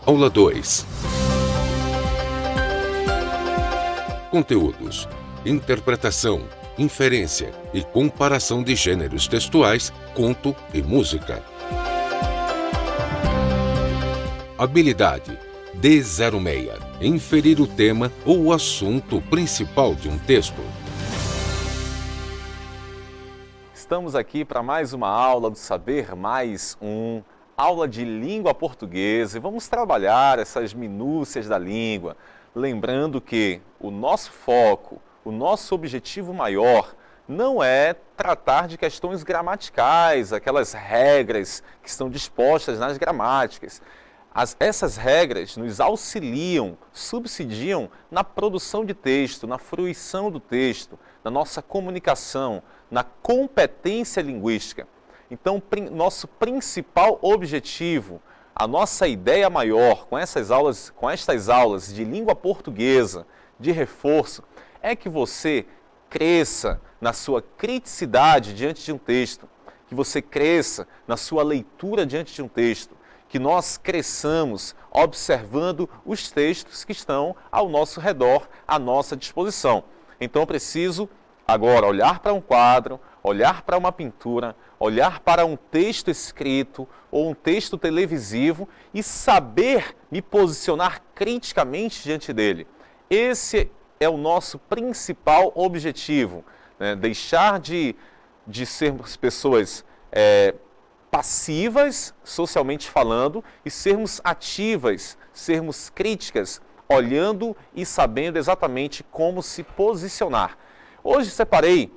Aula 2. Conteúdos: interpretação, inferência e comparação de gêneros textuais, conto e música. Habilidade D06. Inferir o tema ou o assunto principal de um texto. Estamos aqui para mais uma aula do Saber Mais Um, aula de língua portuguesa, e vamos trabalhar essas minúcias da língua, lembrando que o nosso foco, o nosso objetivo maior não é tratar de questões gramaticais, aquelas regras que estão dispostas nas gramáticas. Essas regras nos auxiliam, subsidiam na produção de texto, na fruição do texto, na nossa comunicação, na competência linguística. Então, nosso principal objetivo, a nossa ideia maior com estas aulas de língua portuguesa, de reforço, é que você cresça na sua criticidade diante de um texto, que você cresça na sua leitura diante de um texto, que nós cresçamos observando os textos que estão ao nosso redor, à nossa disposição. Então eu preciso agora olhar para um quadro, olhar para uma pintura, olhar para um texto escrito ou um texto televisivo e saber me posicionar criticamente diante dele. Esse é o nosso principal objetivo, né? Deixar de sermos pessoas passivas, socialmente falando, e sermos ativas, sermos críticas, olhando e sabendo exatamente como se posicionar. Hoje separei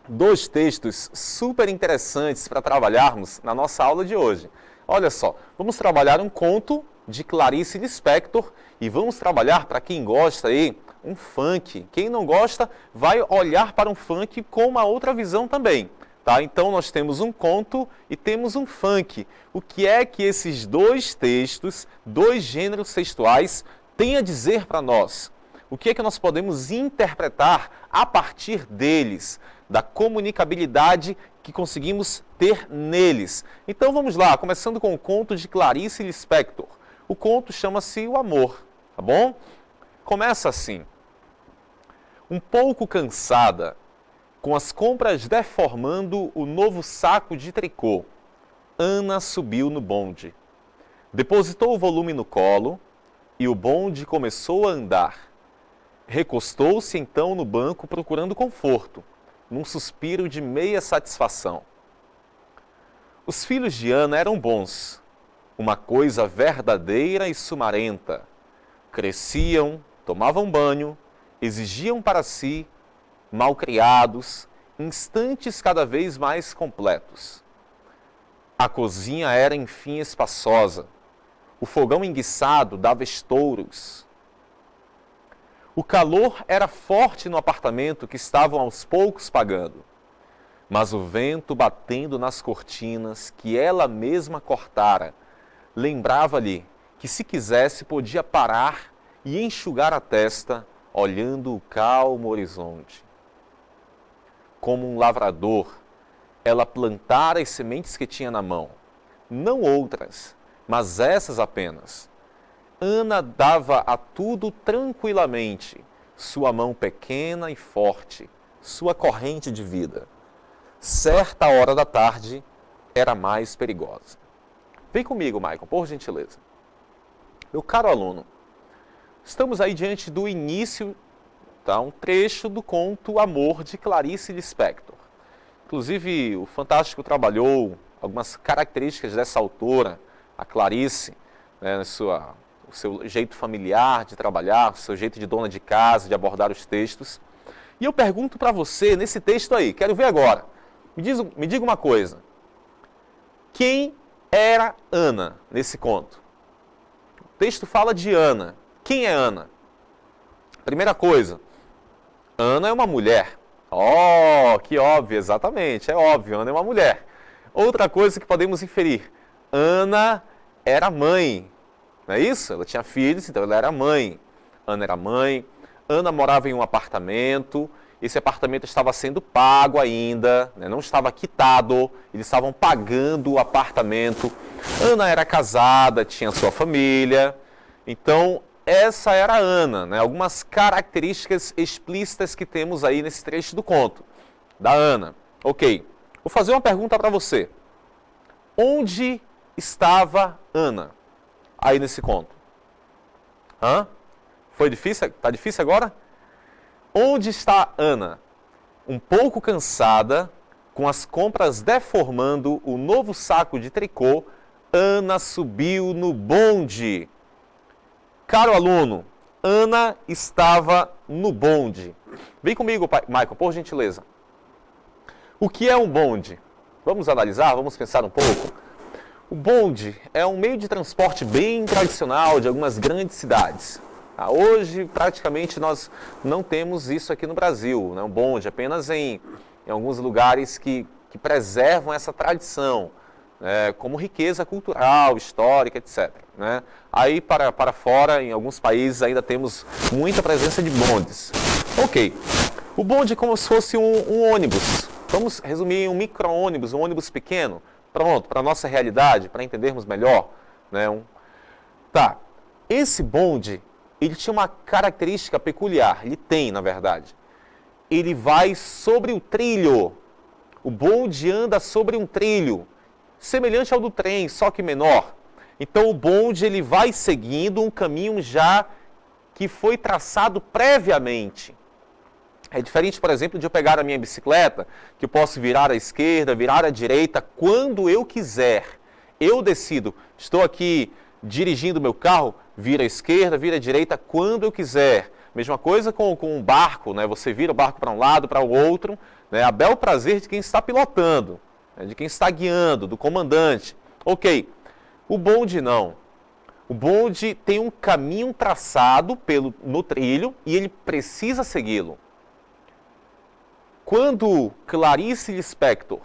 dois textos super interessantes para trabalharmos na nossa aula de hoje. Olha só, vamos trabalhar um conto de Clarice Lispector e vamos trabalhar, para quem gosta aí, um funk. Quem não gosta vai olhar para um funk com uma outra visão também. Tá? Então nós temos um conto e temos um funk. O que é que esses dois textos, dois gêneros textuais, têm a dizer para nós? O que é que nós podemos interpretar a partir deles, da comunicabilidade que conseguimos ter neles? Então vamos lá, começando com o conto de Clarice Lispector. O conto chama-se O Amor, tá bom? Começa assim. Um pouco cansada, com as compras deformando o novo saco de tricô, Ana subiu no bonde. Depositou o volume no colo e o bonde começou a andar. Recostou-se então no banco procurando conforto, num suspiro de meia satisfação. Os filhos de Ana eram bons, uma coisa verdadeira e sumarenta. Cresciam, tomavam banho, exigiam para si malcriados, instantes cada vez mais completos. A cozinha era, enfim, espaçosa. O fogão enguiçado dava estouros. O calor era forte no apartamento que estavam aos poucos pagando. Mas o vento batendo nas cortinas que ela mesma cortara, lembrava-lhe que se quisesse podia parar e enxugar a testa olhando o calmo horizonte. Como um lavrador, ela plantara as sementes que tinha na mão, não outras, mas essas apenas. Ana dava a tudo tranquilamente, sua mão pequena e forte, sua corrente de vida. Certa hora da tarde era mais perigosa. Vem comigo, Maicon, por gentileza. Meu caro aluno, estamos aí diante do início, tá? Um trecho do conto Amor de Clarice Lispector. Inclusive, o Fantástico trabalhou algumas características dessa autora, a Clarice, né, o seu jeito familiar de trabalhar, o seu jeito de dona de casa, de abordar os textos. E eu pergunto para você, nesse texto aí, quero ver agora, me diga uma coisa. Quem era Ana nesse conto? O texto fala de Ana. Quem é Ana? Primeira coisa, Ana é uma mulher. Oh, que óbvio, exatamente, é óbvio, Ana é uma mulher. Outra coisa que podemos inferir, Ana era mãe, não é isso? Ela tinha filhos, então ela era mãe. Ana era mãe, Ana morava em um apartamento, esse apartamento estava sendo pago ainda, né? Não estava quitado, eles estavam pagando o apartamento. Ana era casada, tinha sua família. Então, essa era a Ana, né? Algumas características explícitas que temos aí nesse trecho do conto da Ana. Ok, vou fazer uma pergunta para você. Onde estava Ana aí nesse conto? Foi difícil? Tá difícil agora? Onde está Ana? Um pouco cansada, com as compras deformando o novo saco de tricô, Ana subiu no bonde. Caro aluno, Ana estava no bonde. Vem comigo, Michael, por gentileza. O que é um bonde? Vamos analisar, vamos pensar um pouco. O bonde é um meio de transporte bem tradicional de algumas grandes cidades. Hoje, praticamente, nós não temos isso aqui no Brasil, né? Um bonde apenas em alguns lugares que preservam essa tradição, como riqueza cultural, histórica, etc. Né? Aí, para fora, em alguns países, ainda temos muita presença de bondes. Ok, o bonde é como se fosse um ônibus. Vamos resumir em um micro-ônibus, um ônibus pequeno. Pronto, para a nossa realidade, para entendermos melhor. Né? Tá, esse bonde, ele tinha uma característica peculiar, ele tem, na verdade. Ele vai sobre o trilho. O bonde anda sobre um trilho, semelhante ao do trem, só que menor. Então o bonde ele vai seguindo um caminho já que foi traçado previamente. É diferente, por exemplo, de eu pegar a minha bicicleta, que eu posso virar à esquerda, virar à direita, quando eu quiser. Eu decido, estou aqui dirigindo meu carro, vira à esquerda, vira à direita, quando eu quiser. Mesma coisa com um barco, né? Você vira o barco para um lado, para o outro, né? A bel prazer de quem está pilotando, né? De quem está guiando, do comandante. Ok, o bonde não. O bonde tem um caminho traçado no trilho e ele precisa segui-lo. Quando Clarice Lispector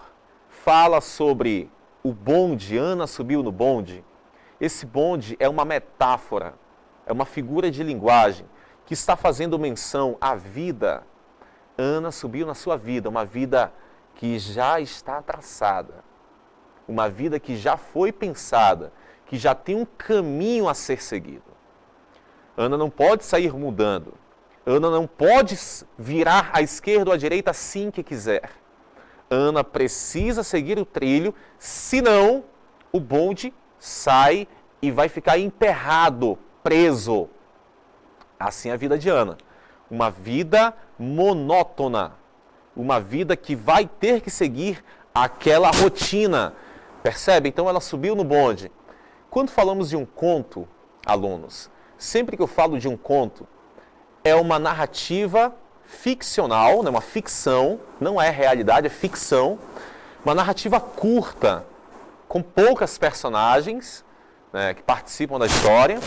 fala sobre o bonde, Ana subiu no bonde, esse bonde é uma metáfora, é uma figura de linguagem que está fazendo menção à vida. Ana subiu na sua vida, uma vida que já está traçada, uma vida que já foi pensada, que já tem um caminho a ser seguido. Ana não pode sair mudando. Ana não pode virar à esquerda ou à direita assim que quiser. Ana precisa seguir o trilho, senão o bonde sai e vai ficar emperrado, preso. Assim é a vida de Ana. Uma vida monótona. Uma vida que vai ter que seguir aquela rotina. Percebe? Então ela subiu no bonde. Quando falamos de um conto, alunos, sempre que eu falo de um conto, é uma narrativa ficcional, né? Uma ficção, não é realidade, é ficção. Uma narrativa curta, com poucas personagens, né, que participam da história.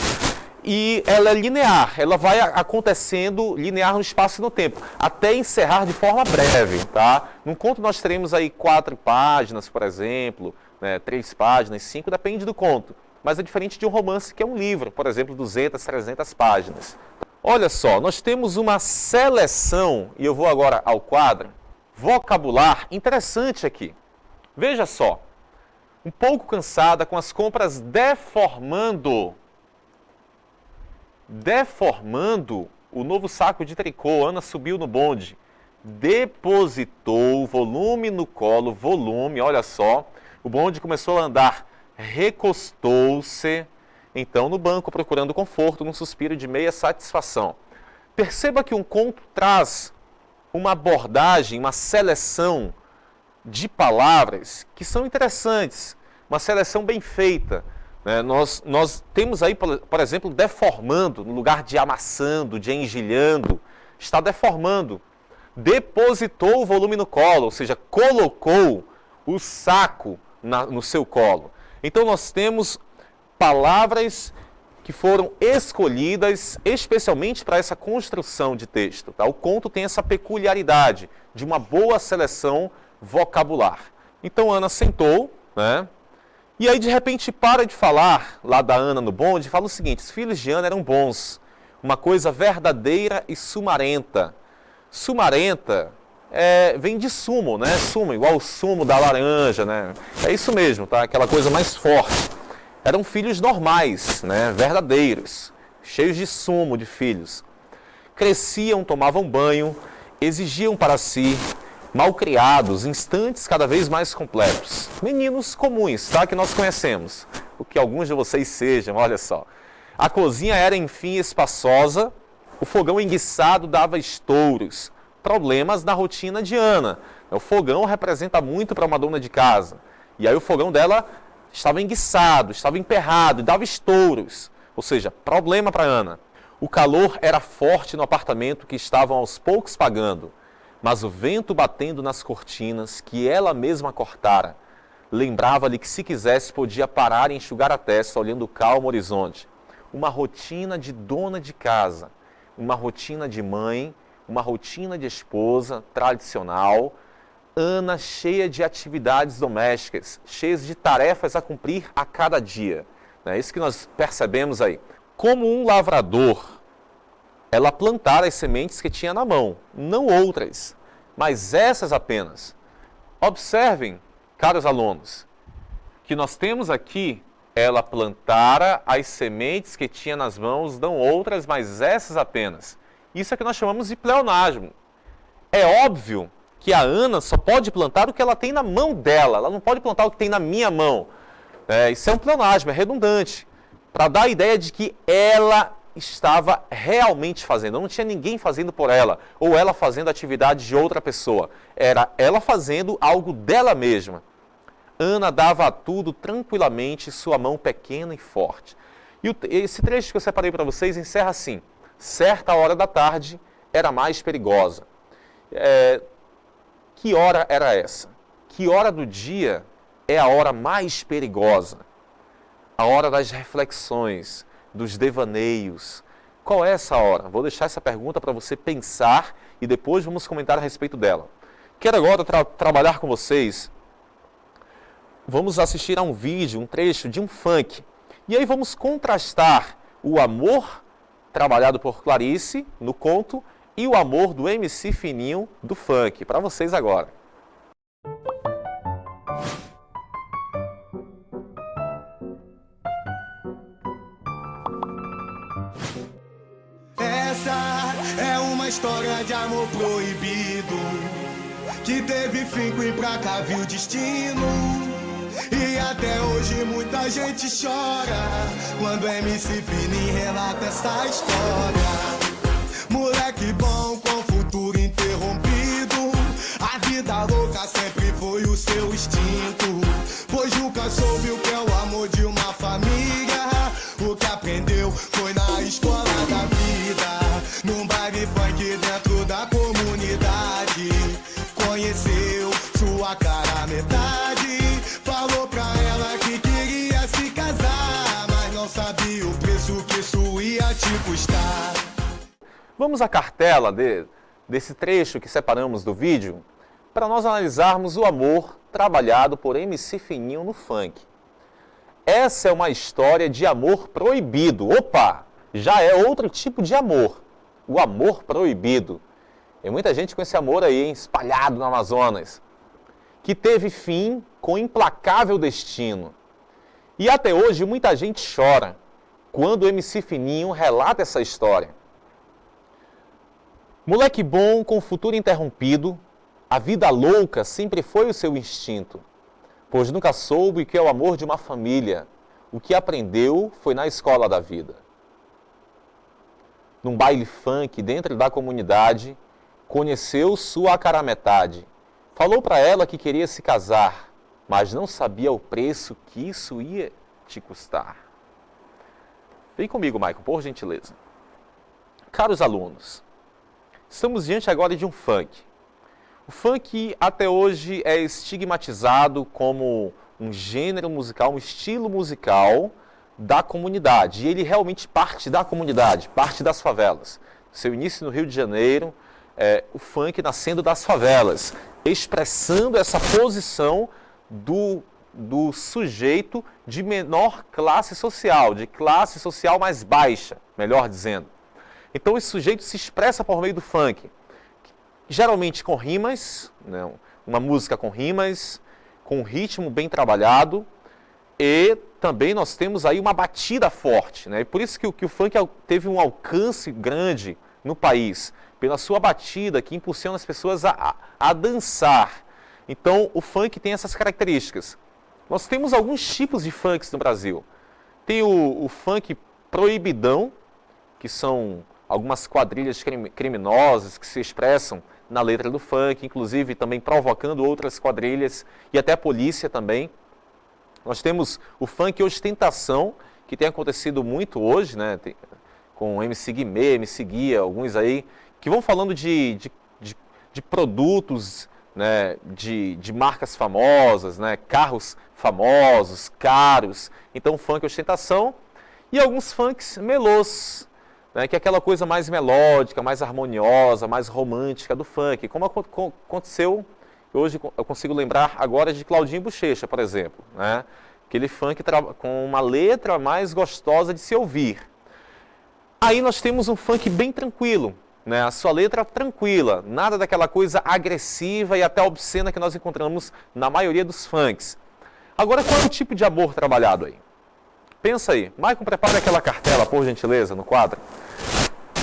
E ela é linear, ela vai acontecendo linear no espaço e no tempo, até encerrar de forma breve, tá? Num conto nós teremos aí 4 páginas, por exemplo, né, 3 páginas, 5, depende do conto. Mas é diferente de um romance que é um livro, por exemplo, 200, 300 páginas. Olha só, nós temos uma seleção, e eu vou agora ao quadro, vocabular interessante aqui. Veja só, um pouco cansada, com as compras deformando o novo saco de tricô, Ana subiu no bonde, depositou volume no colo, volume, olha só, o bonde começou a andar, recostou-se, então no banco procurando conforto, num suspiro de meia satisfação. Perceba que um conto traz uma abordagem, uma seleção de palavras que são interessantes, uma seleção bem feita. Nós temos aí, por exemplo, deformando, no lugar de amassando, de engelhando, está deformando. Depositou o volume no colo, ou seja, colocou o saco no seu colo. Então nós temos palavras que foram escolhidas especialmente para essa construção de texto. Tá? O conto tem essa peculiaridade de uma boa seleção vocabular. Então Ana sentou, né? E aí, de repente, para de falar lá da Ana no bonde e fala o seguinte: os filhos de Ana eram bons, uma coisa verdadeira e sumarenta. Sumarenta vem de sumo, né? Sumo, igual o sumo da laranja, né? É isso mesmo, tá? Aquela coisa mais forte. Eram filhos normais, né? Verdadeiros, cheios de sumo de filhos. Cresciam, tomavam banho, exigiam para si, malcriados, instantes cada vez mais completos. Meninos comuns, tá? Que nós conhecemos. O que alguns de vocês sejam, olha só. A cozinha era, enfim, espaçosa, o fogão enguiçado dava estouros. Problemas na rotina de Ana. O fogão representa muito para uma dona de casa. E aí o fogão dela estava enguiçado, estava emperrado, dava estouros. Ou seja, problema para Ana. O calor era forte no apartamento que estavam aos poucos pagando. Mas o vento batendo nas cortinas, que ela mesma cortara, lembrava-lhe que se quisesse podia parar e enxugar a testa olhando o calmo horizonte. Uma rotina de dona de casa, uma rotina de mãe, uma rotina de esposa tradicional. Ana cheia de atividades domésticas, cheias de tarefas a cumprir a cada dia. É isso que nós percebemos aí. Como um lavrador, ela plantara as sementes que tinha na mão, não outras, mas essas apenas. Observem, caros alunos, que nós temos aqui, ela plantara as sementes que tinha nas mãos, não outras, mas essas apenas. Isso é que nós chamamos de pleonasmo. É óbvio que a Ana só pode plantar o que ela tem na mão dela, ela não pode plantar o que tem na minha mão. Isso é um pleonasmo, é redundante, para dar a ideia de que ela estava realmente fazendo, não tinha ninguém fazendo por ela, ou ela fazendo atividade de outra pessoa, era ela fazendo algo dela mesma. Ana dava a tudo tranquilamente, sua mão pequena e forte. E esse trecho que eu separei para vocês encerra assim: certa hora da tarde era mais perigosa. Que hora era essa? Que hora do dia é a hora mais perigosa? A hora das reflexões, dos devaneios. Qual é essa hora? Vou deixar essa pergunta para você pensar e depois vamos comentar a respeito dela. Quero agora trabalhar com vocês. Vamos assistir a um vídeo, um trecho de um funk. E aí vamos contrastar o amor trabalhado por Clarice no conto e o amor do MC Fininho do funk. Para vocês agora. Essa é uma história de amor proibido, que teve fim com implacável destino. E até hoje muita gente chora quando MC Fininho relata essa história. Moleque bom com futuro interrompido, a vida louca sempre foi o seu instinto, pois nunca soube o que é o amor de uma família. O que aprendeu foi na escola da vida, num baile funk dentro da comunidade. Conheceu sua cara metade, falou pra ela que queria se casar, mas não sabia o preço que isso ia te custar. Vamos à cartela desse trecho que separamos do vídeo para nós analisarmos o amor trabalhado por MC Fininho no funk. Essa é uma história de amor proibido. Opa! Já é outro tipo de amor. O amor proibido. Tem muita gente com esse amor aí, hein, espalhado no Amazonas, que teve fim com implacável destino. E até hoje muita gente chora quando o MC Fininho relata essa história. Moleque bom com futuro interrompido, a vida louca sempre foi o seu instinto, pois nunca soube o que é o amor de uma família. O que aprendeu foi na escola da vida. Num baile funk dentro da comunidade, conheceu sua cara metade. Falou para ela que queria se casar, mas não sabia o preço que isso ia te custar. Vem comigo, Maicon, por gentileza. Caros alunos, estamos diante agora de um funk. O funk até hoje é estigmatizado como um gênero musical, um estilo musical da comunidade. E ele realmente parte da comunidade, parte das favelas. Seu início no Rio de Janeiro, o funk nascendo das favelas, expressando essa posição do sujeito de menor classe social, de classe social mais baixa, melhor dizendo. Então esse sujeito se expressa por meio do funk, geralmente com rimas, né, uma música com rimas, com um ritmo bem trabalhado. E também nós temos aí uma batida forte, né? E por isso que o funk teve um alcance grande no país, pela sua batida que impulsiona as pessoas a dançar. Então, o funk tem essas características. Nós temos alguns tipos de funks no Brasil. Tem o funk proibidão, que são algumas quadrilhas criminosas que se expressam na letra do funk, inclusive também provocando outras quadrilhas e até a polícia também. Nós temos o funk ostentação, que tem acontecido muito hoje, né? Com MC Guimê, MC Guia, alguns aí, que vão falando de produtos, né? de marcas famosas, né? Carros famosos, caros. Então, funk ostentação. E alguns funks melôs, né? Que é aquela coisa mais melódica, mais harmoniosa, mais romântica do funk. Como aconteceu, hoje eu consigo lembrar agora de Claudinho Bochecha, por exemplo, né? Aquele funk com uma letra mais gostosa de se ouvir. Aí nós temos um funk bem tranquilo, né? A sua letra tranquila, nada daquela coisa agressiva e até obscena que nós encontramos na maioria dos funks. Agora, qual é o tipo de amor trabalhado aí? Pensa aí. Maicon, prepare aquela cartela, por gentileza, no quadro.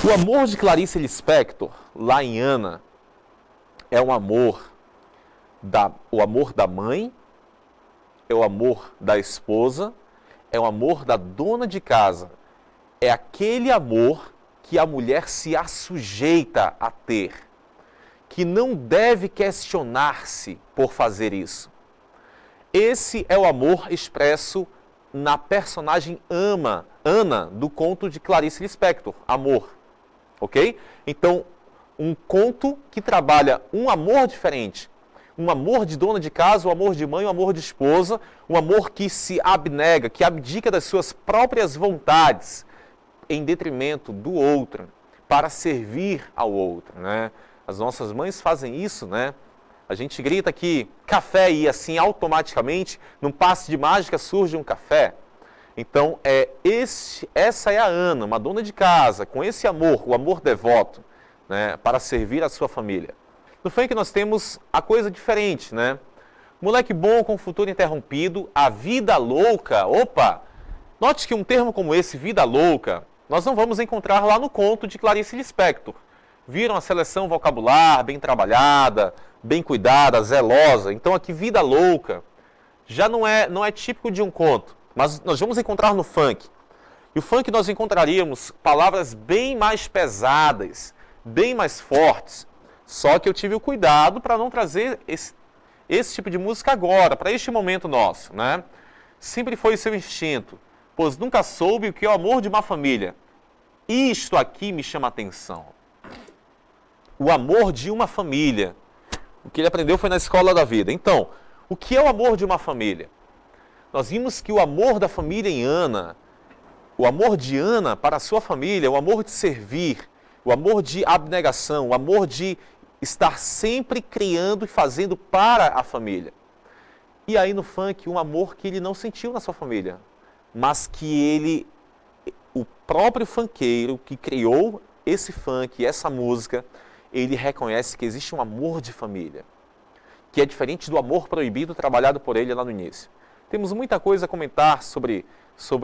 O amor de Clarice Lispector, lá em Ana, é o amor da mãe, é o amor da esposa, é o amor da dona de casa. É aquele amor que a mulher se assujeita a ter, que não deve questionar-se por fazer isso. Esse é o amor expresso na personagem Ana, do conto de Clarice Lispector, Amor. Ok? Então, um conto que trabalha um amor diferente. Um amor de dona de casa, um amor de mãe, um amor de esposa, um amor que se abnega, que abdica das suas próprias vontades em detrimento do outro, para servir ao outro, né? As nossas mães fazem isso, né? A gente grita que café e assim automaticamente, num passe de mágica, surge um café. Então, essa é a Ana, uma dona de casa, com esse amor, o amor devoto, né, para servir a sua família. No funk nós temos a coisa diferente, né? Moleque bom com futuro interrompido, a vida louca. Opa! Note que um termo como esse, vida louca, nós não vamos encontrar lá no conto de Clarice Lispector. Viram a seleção vocabular bem trabalhada, bem cuidada, zelosa. Então aqui, vida louca, já não é típico de um conto, mas nós vamos encontrar no funk. E o funk nós encontraríamos palavras bem mais pesadas, bem mais fortes. Só que eu tive o cuidado para não trazer esse tipo de música agora, para este momento nosso, né? Sempre foi seu instinto, pois nunca soube o que é o amor de uma família. Isto aqui me chama a atenção. O amor de uma família. O que ele aprendeu foi na escola da vida. Então, o que é o amor de uma família? Nós vimos que o amor da família em Ana, o amor de Ana para a sua família, o amor de servir, o amor de abnegação, o amor de estar sempre criando e fazendo para a família. E aí no funk, um amor que ele não sentiu na sua família, mas que o próprio funkeiro que criou esse funk, essa música, ele reconhece que existe um amor de família, que é diferente do amor proibido trabalhado por ele lá no início. Temos muita coisa a comentar sobre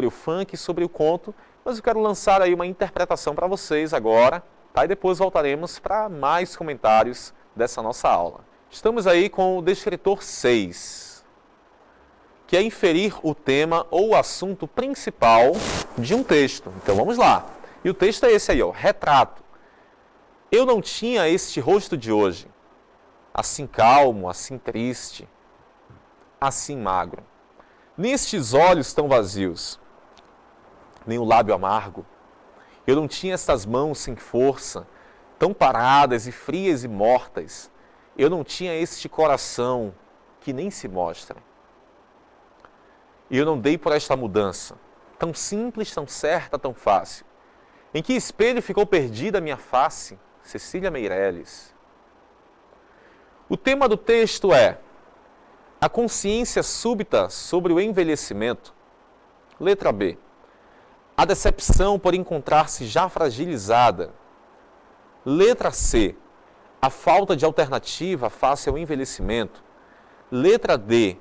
o funk, sobre o conto, mas eu quero lançar aí uma interpretação para vocês agora, tá? E depois voltaremos para mais comentários dessa nossa aula. Estamos aí com o descritor 6, que é inferir o tema ou o assunto principal de um texto. Então vamos lá. E o texto é esse aí, ó, retrato. Eu não tinha este rosto de hoje, assim calmo, assim triste, assim magro. Nem estes olhos tão vazios, nem o lábio amargo. Eu não tinha estas mãos sem força, tão paradas e frias e mortas. Eu não tinha este coração que nem se mostra. E eu não dei por esta mudança, tão simples, tão certa, tão fácil. Em que espelho ficou perdida a minha face? Cecília Meirelles. O tema do texto é a consciência súbita sobre o envelhecimento. Letra B. A decepção por encontrar-se já fragilizada. Letra C. A falta de alternativa face ao envelhecimento. Letra D.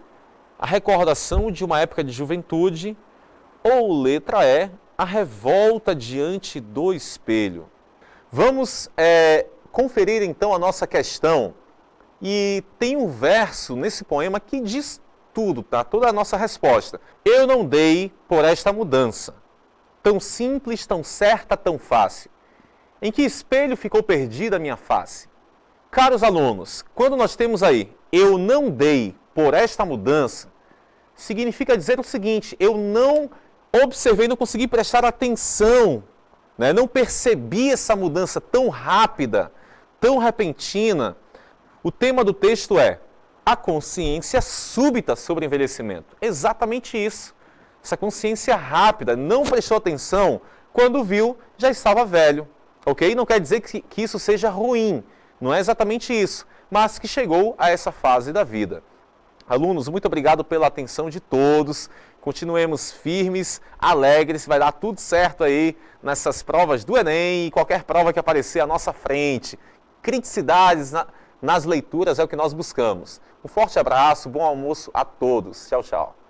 a recordação de uma época de juventude, ou letra E, a revolta diante do espelho. Vamos conferir então a nossa questão. E tem um verso nesse poema que diz tudo, tá? Toda a nossa resposta. Eu não dei por esta mudança, tão simples, tão certa, tão fácil. Em que espelho ficou perdida a minha face? Caros alunos, quando nós temos aí, eu não dei por esta mudança, significa dizer o seguinte, eu não observei, não consegui prestar atenção, né? Não percebi essa mudança tão rápida, tão repentina. O tema do texto é a consciência súbita sobre o envelhecimento. Exatamente isso. Essa consciência rápida, não prestou atenção, quando viu, já estava velho. Ok? Não quer dizer que isso seja ruim, não é exatamente isso, mas que chegou a essa fase da vida. Alunos, muito obrigado pela atenção de todos. Continuemos firmes, alegres, vai dar tudo certo aí nessas provas do Enem e qualquer prova que aparecer à nossa frente. Criticidades nas leituras é o que nós buscamos. Um forte abraço, bom almoço a todos. Tchau, tchau.